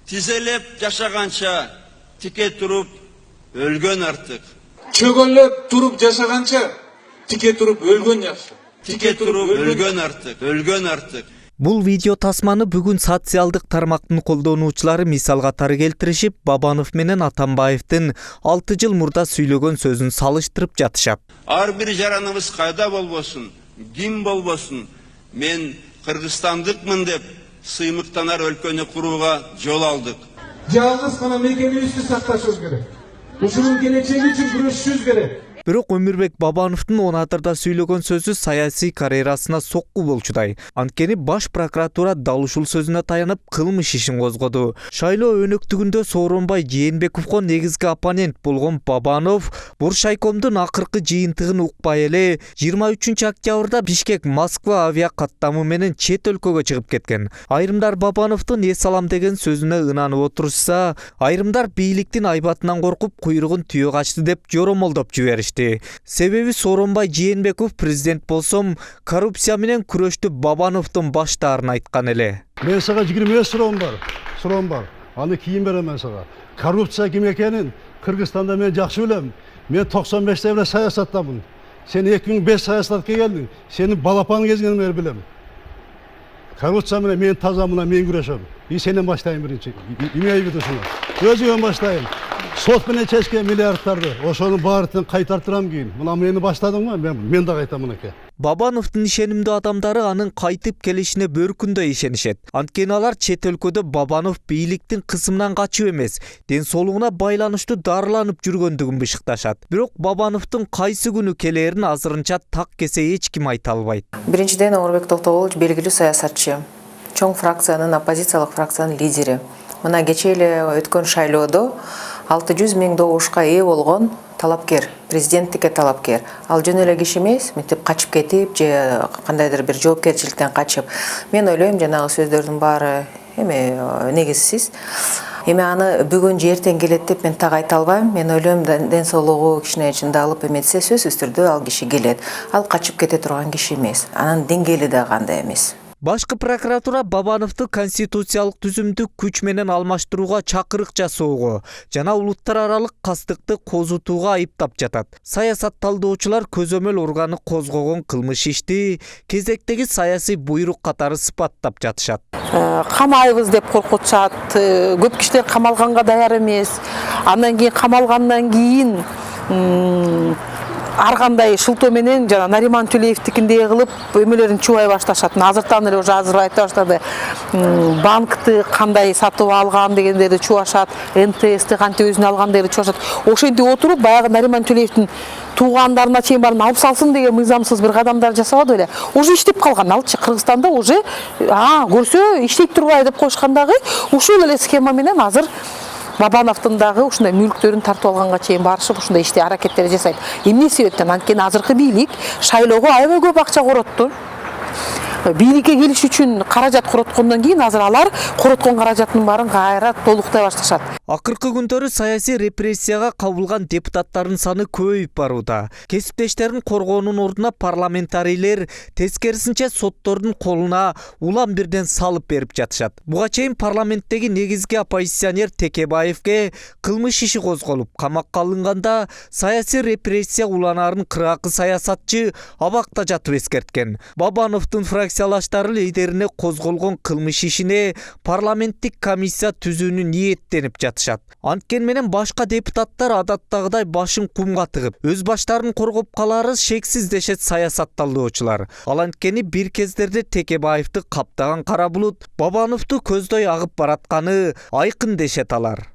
Тизелеп жашаганча тике туруп өлгөн артык. Çögönlep turup жашаганча тике туруп өлгөн жакшы. Тике туруп өлгөн артык. Өлгөн артык. Бул видео тасманы бүгүн социалдык тармактын колдонуучулары мисал катары келтиришип, Бабанов менен Атамбаевдин 6 жыл мурда сүйлөгөн сөзүн салыштырып жатышат. Ар бир жараныбыз кайда болбосун, ким болбосун, мен Кыргызстандыкмын деп сыймыктанар өлкөнү курууга жол алдык. Жалгыз гана мекенибизди сакташыбыз керек. Ушунун келечеги үчүн күрөшүшүбүз керек. Бирок Өмүрбек Бабановдун Онатырда сүйлөгөн сөзү саясий карьерасына сокку болчудай. Анткени баш прокуратура дал ушул сөзүнө таянып кылмыш ишин козгоду. Шайлоо өнөктүгүндө Сооронбай Жээнбековго негизги оппонент болгон Бабанов Буршайкомдун акыркы жыйынтыгын укпай эле 23 октябрда Бишкек-Москва авиа каттамы менен чет өлкөгө чыгып кеткен. Айрымдар Бабановдун эс алам деген сөзүнө ынанып отурушса, айрымдар бийликтин айбатынан коркуп куйругун түйө качты деп жоромолдоп жиберишти. Себеби Сооронбай Жээнбеков президент болсом, коррупция менен күрөштү Бабановдун баштаарын айткан эле. Мен сага 25 суроом бар. Аны кийин берем мен сага. Коррупция ким экенин Кыргызстанда мен жакшы билем. Мен 95-те эле саясаттамын. Сен 2005 саясатка келдиң. Сенин балапан кезиңден бери билем. Коррупция менен мен тазамына мен күрөшөм. Сенен баштайын биринчи. Эме айып этесиң? Өзүмөн баштайын. Сот менен чечкен миллиардтарды, ошонун баарын кайтартырам кийин. Мына мени баштадыңбы? Мен да кайтам мынакей. Бабановдун ишенимдүү адамдары анын кайтып келишине бөркүндөй ишенишет. Анткени алар чет өлкөдө Бабанов бийликтин кысымынан качып эмес, ден соолугуна байланыштуу дарыланып жүргөндүгүн бышыкташат. Бирок Бабановдун кайсы күнү келерин азырынча так кесе эч ким айта албайт. Биринчиден, Омурбек Толтоолович белгилүү саясатчы, чоң фракциянын, оппозициялык фракциянын лидери. Мына кечээ эле өткөн шайлоодо 600 000 добушка ээ болгон талапкер, президенттикке талапкер. Ал жөн эле киши эмес, мынтип качып кетип, же кандайдыр бир жоопкерчиликтен качып. Мен ойлойм, жанагы сөздөрдүн баары негизсиз. Аны бүгүн же эртең келет деп мен так айта албайм. Мен ойлойм, ден соолугу кичине чындалып эметсе, сөзсүз түрдө ал киши келет. Ал качып кете турган киши эмес. Анын деңгээли да кандай эмес. Башкы прокуратура Бабановду конституциялык түзүмдү күч менен алмаштырууга чакырык жасоого жана улуттар аралык кастыкты козутууга айыптап жатат. Саясат талдоочулар көзөмөл органы козгогон кылмыш ишти кезектеги саясий буйрук катары сыпаттап жатышат. Камайбыз деп коркутушат, көп кишилер камалганга даяр эмес. Андан кийин камалгандан кийин ар кандай шылтоо менен жана Нариман Төлеевдикиндей кылып өмөлөрүн чубай башташат. Азыртан эле азыр айта баштады. Банкты кандай сатып алган дегендерди чубашат, МТСти кантип өзүнө алгандарды чубашат. Ошентип отуруп баягы Нариман Төлеевдин туугандарына чейин барып алып салсын деген мыйзамсыз бир кадамдар жасабады эле. Уже иштеп калган. Алчы Кыргызстанда уже көрсө иштейт турбай деп коюшкандагы ушул эле схема менен азыр Бабановдун дагы ушундай мүлктөрүн тартып алганга чейин барышып, ушундай ишти аракеттер жасайт. Эмне себептен? Анткени азыркы бийлик шайлоого аябай көп акча коротту. Бийликке келиш үчүн каражат короткондон кийин азыр алар короткон каражаттын баарын кайра толуктай башташат. Акыркы күндөрү саясий репрессияга кабылган депутаттардын саны көбөйүп барууда. Кесиптештерин коргоонун ордуна парламентарийлер тескерисинче соттордун колуна улам бирден салып берип жатышат. Буга чейин парламенттеги негизги оппозиционер Текебаевге кылмыш иши козголуп, камакка алынганда саясий репрессия уланаарын кыргакы саясатчы абакта жатып эскерткен. Бабановдун фракциялаштары лидерине козголгон кылмыш ишине парламенттик комиссия түзүүнү ниеттенип жатышат. Анткени менен башка депутаттар адаттагыдай башын кумга тыгып, өз баштарын коргоп калары шексиз дешет саясат талдоочулар. Ал анткени бир кездерде Текебаевди каптаган кара булут Бабановду көздөй агып баратканы айкын дешет алар.